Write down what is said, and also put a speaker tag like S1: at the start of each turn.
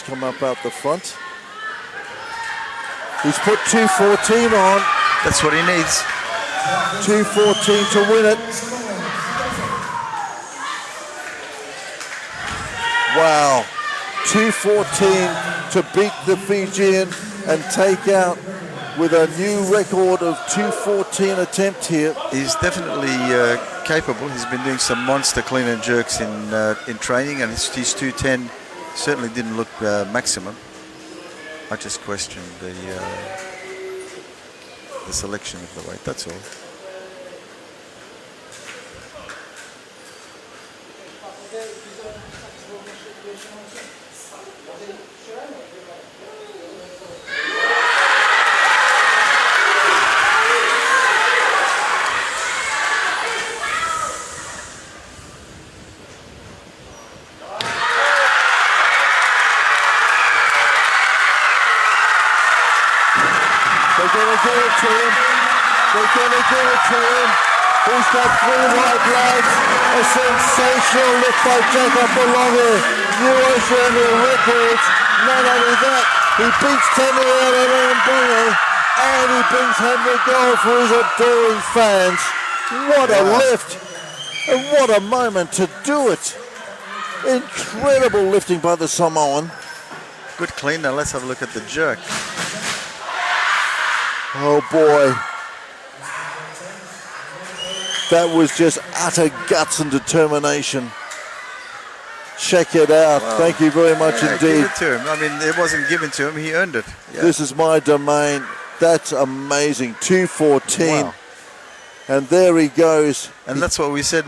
S1: Let's come up out the front. He's put 2:14 on.
S2: That's what he needs.
S1: 2:14 to win it. Wow. 2:14 to beat the Fijian and take out with a new record of 2:14 attempt here.
S2: He's definitely capable. He's been doing some monster clean and jerks in training, and his 2:10 certainly didn't look maximum. I just questioned the selection of the weight, that's all.
S1: They're going to give it to him. He's got 3 white flags. A sensational look by Jacob Opeloge. New Oceanian records. Not only that, he beats Temi Alalambonga and he brings home the goal for his adoring fans. What a lift. And what a moment to do it. Incredible lifting by the Samoan.
S2: Good clean. Now let's have a look at the jerk.
S1: Oh boy. That was just utter guts and determination. Check it out. Wow. Thank you very much indeed.
S2: Give it to him. I mean, it wasn't given to him. He earned it. Yeah.
S1: This is my domain. That's amazing. 2:14.
S2: Wow.
S1: And there he goes.
S2: And that's what we said.